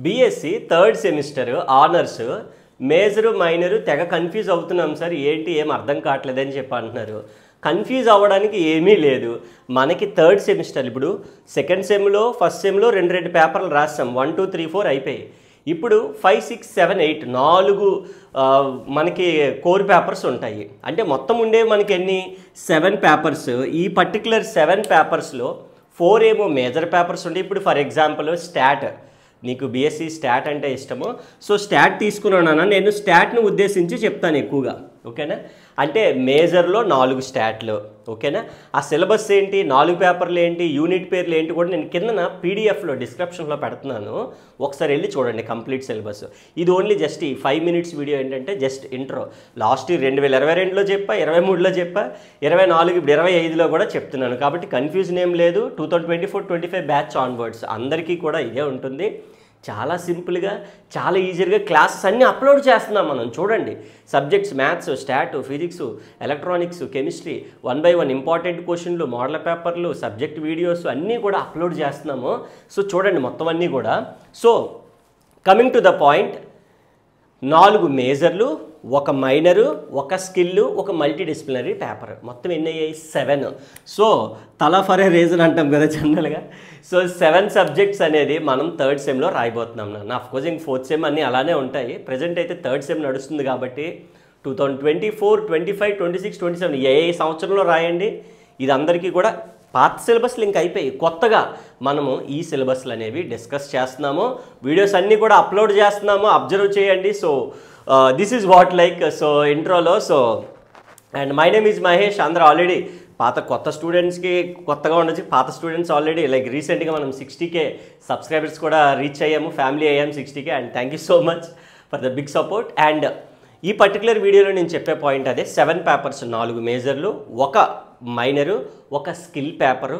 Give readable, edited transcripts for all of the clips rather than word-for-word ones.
BSc third semester honours major minor తెగ confuse అవుతున్నాం sir, ఏంటి ఏం అర్థం కావట్లేదని చెప్పి అంటున్నారు. కన్ఫ్యూజ్ అవ్వడానికి ఏమీ లేదు. మనకి థర్డ్ సెమిస్టర్ ఇప్పుడు సెకండ్ సెమ్లో ఫస్ట్ సెమ్లో రెండు పేపర్లు రాస్తాం, 1, 2, 3, 4 అయిపోయి. ఇప్పుడు 5, 6, 7, 8 4 మనకి కోర్ పేపర్స్ ఉంటాయి. అంటే మొత్తం ఉండేవి మనకి ఎన్ని 7 పేపర్స్. ఈ పర్టికులర్ 7 పేపర్స్లో 4 ఏమో మేజర్ పేపర్స్ ఉంటాయి. ఇప్పుడు ఫర్ ఎగ్జాంపుల్ స్టాట్, నీకు బీఎస్సీ స్టాట్ అంటే ఇష్టము, సో స్టాట్ తీసుకున్నాను. నేను స్టాట్ను ఉద్దేశించి చెప్తాను ఎక్కువగా, ఓకేనా. అంటే మేజర్లో 4 స్టాట్లు, ఓకేనా. ఆ సిలబస్ ఏంటి, 4 పేపర్లు ఏంటి, యూనిట్ పేర్లు ఏంటి కూడా నేను కిందన పీడిఎఫ్లో డిస్క్రిప్షన్లో పెడుతున్నాను, ఒకసారి వెళ్ళి చూడండి కంప్లీట్ సిలబస్. ఇది ఓన్లీ జస్ట్ ఈ 5 minutes వీడియో ఏంటంటే జస్ట్ ఇంట్రో. లాస్ట్ 2022లో చెప్పా, 23లో చెప్పా, 24 ఇప్పుడు 25లో కూడా చెప్తున్నాను. కాబట్టి కన్ఫ్యూజన్ ఏం లేదు. 2024-25 బ్యాచ్ ఆన్వర్డ్స్ అందరికీ కూడా ఇదే ఉంటుంది. చాలా సింపుల్గా చాలా ఈజీగా క్లాసెస్ అన్నీ అప్లోడ్ చేస్తున్నాం మనం. చూడండి subjects maths, start, physics, electronics, chemistry 1 by 1 important క్వశ్చన్లు, మోడల్ పేపర్లు, సబ్జెక్ట్ వీడియోస్ అన్నీ కూడా అప్లోడ్ చేస్తున్నాము. సో చూడండి మొత్తం అన్నీ కూడా. So coming to the point, 4 మేజర్లు, 1 మైనరు, 1 స్కిల్, 1 మల్టీడిసిప్లినరీ పేపర్, మొత్తం ఎన్ని అయ్యాయి 7. సో తలా ఫర్ ఏ రీజన్ అంటాం కదా జనరల్గా. సో 7 సబ్జెక్ట్స్ అనేది మనం థర్డ్ సెమ్లో రాయబోతున్నాం నాన్న. అఫ్కోర్స్ ఇంక ఫోర్త్ సెమ్ అన్నీ అలానే ఉంటాయి. ప్రజెంట్ అయితే థర్డ్ సెమ్ నడుస్తుంది కాబట్టి 2024, 25, 26, 27 ఏ సంవత్సరంలో రాయండి. ఇది అందరికీ కూడా పాత సిలబస్లు ఇంకా అయిపోయి కొత్తగా మనము ఈ సిలబస్లు అనేవి డిస్కస్ చేస్తున్నాము. వీడియోస్ అన్నీ కూడా అప్లోడ్ చేస్తున్నాము, అబ్జర్వ్ చేయండి. So this is what like so ఇంట్రోలో. So and my name is Mahesh. అందరూ ఆల్రెడీ కొత్త స్టూడెంట్స్కి కొత్తగా ఉండొచ్చు, పాత స్టూడెంట్స్ ఆల్రెడీ లైక్ రీసెంట్గా మనం 60K సబ్స్క్రైబర్స్ కూడా రీచ్ అయ్యాము, ఫ్యామిలీ అయ్యాము 60K. And thank you so much for the big support. అండ్ ఈ పర్టికులర్ వీడియోలో నేను చెప్పే పాయింట్ అదే, 7 పేపర్స్, 4 మేజర్లు, 1 minor, 1 skill paper,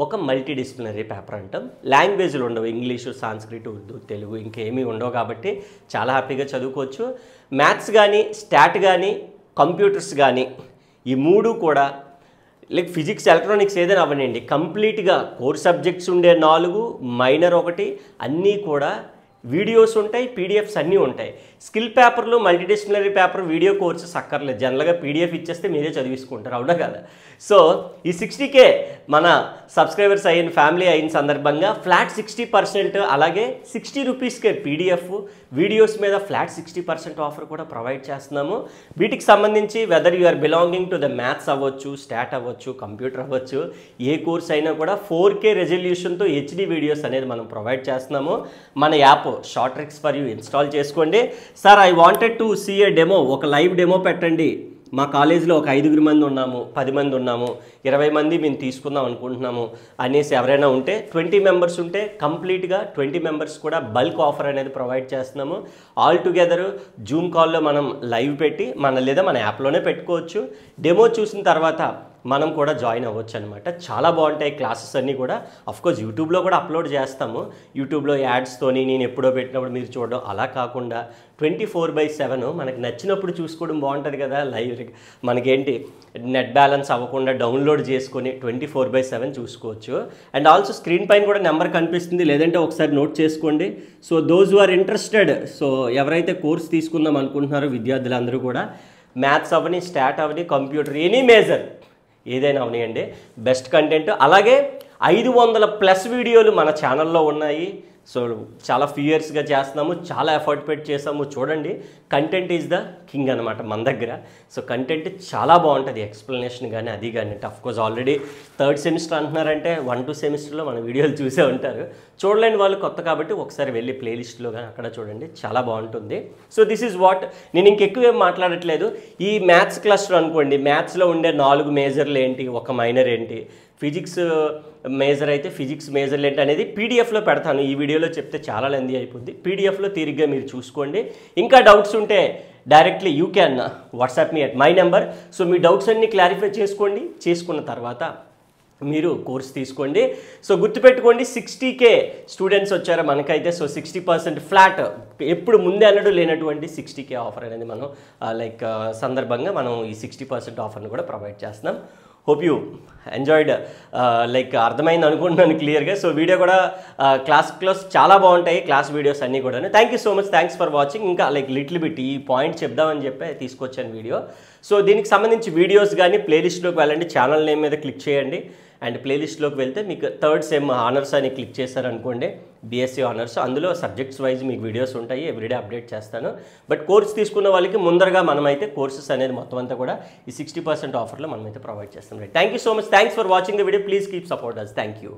1 multidisciplinary paper అంటాం. లాంగ్వేజ్లు ఉండవు, ఇంగ్లీషు, సాంస్క్రిట్, ఉర్దూ, తెలుగు ఇంకేమీ ఉండవు కాబట్టి చాలా హ్యాపీగా చదువుకోవచ్చు. మ్యాథ్స్ కానీ, స్టాట్ కానీ, కంప్యూటర్స్ కానీ ఈ 3 కూడా లైక్ ఫిజిక్స్, ఎలక్ట్రానిక్స్ ఏదైనా అవ్వనండి, కంప్లీట్గా కోర్ సబ్జెక్ట్స్ ఉండే 4, మైనర్ 1 అన్నీ కూడా వీడియోస్ ఉంటాయి, పీడిఎఫ్స్ అన్నీ ఉంటాయి. స్కిల్ పేపర్లు, మల్టీడిసిప్లినరీ పేపర్ వీడియో కోర్సెస్ అక్కర్లేదు, జనరల్గా పీడిఎఫ్ ఇచ్చేస్తే మీరే చదివించుకుంటారు, అవునా కదా. సో ఈ 60K మన సబ్స్క్రైబర్స్ అయిన ఫ్యామిలీ అయిన సందర్భంగా ఫ్లాట్ 60%, అలాగే 60 రూపీస్కే పీడిఎఫ్ వీడియోస్ మీద ఫ్లాట్ 60% ఆఫర్ కూడా ప్రొవైడ్ చేస్తున్నాము. వీటికి సంబంధించి whether you are belonging to the maths అవ్వచ్చు, స్టాట్ అవ్వచ్చు, కంప్యూటర్ అవ్వచ్చు, ఏ కోర్స్ అయినా కూడా 4K రెజల్యూషన్తో HD వీడియోస్ అనేది మనం ప్రొవైడ్ చేస్తున్నాము. మన app short tricks for you install చేసుకోండి. Sir I wanted to see a demo, ఒక లైవ్ డెమో పెట్టండి. మా కాలేజీలో ఒక 5 మంది ఉన్నాము, 10 మంది ఉన్నాము, 20 మంది మేము తీసుకుందాం అనుకుంటున్నాము అనేసి ఎవరైనా ఉంటే, 20 మెంబర్స్ ఉంటే కంప్లీట్గా 20 మెంబర్స్ కూడా బల్క్ ఆఫర్ అనేది ప్రొవైడ్ చేస్తున్నాము. ఆల్ టుగెదర్ జూమ్ కాల్లో మనం లైవ్ పెట్టి లేదా మన యాప్లోనే పెట్టుకోవచ్చు. డెమో చూసిన తర్వాత మనం కూడా జాయిన్ అవ్వచ్చు అనమాట. చాలా బాగుంటాయి క్లాసెస్ అన్నీ కూడా. అఫ్కోర్స్ యూట్యూబ్లో కూడా అప్లోడ్ చేస్తాము. యూట్యూబ్లో యాడ్స్తోని నేను ఎప్పుడో పెట్టినప్పుడు మీరు చూడడం అలా కాకుండా 24/7 మనకి నచ్చినప్పుడు చూసుకోవడం బాగుంటుంది కదా. లైవ్ మనకేంటి నెట్ బ్యాలెన్స్ అవ్వకుండా డౌన్లోడ్ చేసుకొని 24/7 చూసుకోవచ్చు. అండ్ ఆల్సో స్క్రీన్ పైన కూడా నెంబర్ కనిపిస్తుంది, లేదంటే ఒకసారి నోట్ చేసుకోండి. So those who are interested, so ఎవరైతే కోర్స్ తీసుకుందాం అనుకుంటున్నారో విద్యార్థులందరూ కూడా మ్యాథ్స్ అవని, స్టాట్ అవని, కంప్యూటర్, ఎనీ మేజర్ ఏదైనా అవనియండి, బెస్ట్ కంటెంట్. అలాగే 500+ వీడియోలు మన ఛానల్లో ఉన్నాయి. సో చాలా ఫ్యూ ఇయర్స్గా చేస్తున్నాము, చాలా ఎఫర్ట్ పెట్టి చేసాము. చూడండి కంటెంట్ ఈజ్ ద కింగ్ అనమాట మన దగ్గర. సో కంటెంట్ చాలా బాగుంటుంది, ఎక్స్ప్లెనేషన్ కానీ అది కానీ. అఫ్కోర్స్ ఆల్రెడీ థర్డ్ సెమిస్టర్ అంటున్నారంటే 1, 2 సెమిస్టర్లో మన వీడియోలు చూసే ఉంటారు. చూడలేని వాళ్ళు కొత్త కాబట్టి ఒకసారి వెళ్ళి ప్లేలిస్ట్లో కానీ అక్కడ చూడండి, చాలా బాగుంటుంది. So this is what. నేను ఇంకెక్కువ ఏం మాట్లాడట్లేదు. ఈ మ్యాథ్స్ క్లస్టర్ అనుకోండి, మ్యాథ్స్లో ఉండే 4 మేజర్లు ఏంటి, 1 మైనర్ ఏంటి, ఫిజిక్స్ మేజర్ అయితే ఫిజిక్స్ మేజర్లు ఏంటి అనేది పీడిఎఫ్లో పెడతాను. ఈ వీడియోలో చెప్తే చాలా లెందీ అయిపోద్ది. పీడిఎఫ్లో తీరిగ్గా మీరు చూసుకోండి. ఇంకా డౌట్స్ ఉంటే directly you can WhatsApp me at my number. So me doubts అన్నీ క్లారిఫై చేసుకోండి. చేసుకున్న తర్వాత మీరు కోర్స్ తీసుకోండి. సో గుర్తుపెట్టుకోండి, 60K స్టూడెంట్స్ వచ్చారు మనకైతే. సో 60% ఫ్లాట్, ఎప్పుడు ముందే అన్నట్టు లేనటువంటి 60K ఆఫర్ అనేది మనం సందర్భంగా మనం ఈ 60% ఆఫర్ని కూడా ప్రొవైడ్ చేస్తున్నాం. హోప్ యూ ఎంజాయిడ్, లైక్ అర్థమైంది అనుకుంటున్నాను క్లియర్గా. సో వీడియో కూడా క్లాస్ చాలా బాగుంటాయి, క్లాస్ వీడియోస్ అన్నీ కూడా. Thank you so much, thanks for watching. ఇంకా లైక్ లిటిల్ బిట్ ఈ పాయింట్ చెప్దామని చెప్పి తీసుకొచ్చాను వీడియో. సో దీనికి సంబంధించి వీడియోస్ కానీ ప్లేలిస్ట్లోకి వెళ్ళండి, ఛానల్ నేమ్ మీద క్లిక్ చేయండి. అండ్ ప్లేలిస్ట్లోకి వెళ్తే మీకు థర్డ్ సెమ్ ఆనర్స్ అని క్లిక్ చేశారనుకోండి, బీఎస్సీ ఆనర్స్, అందులో సబ్జెక్ట్స్ వైజ్ మీకు వీడియోస్ ఉంటాయి, ఎవ్రీడే అప్డేట్ చేస్తాను. బట్ కోర్స్ తీసుకున్న వాళ్ళకి ముందరగా మనమైతే కోర్సెస్ అనేది మొత్తం అంతా కూడా ఈ 60% ఆఫర్లో మనమైతే ప్రొవైడ్ చేస్తాం. Thank you so much, thanks for watching the video. Please keep support us. Thank you.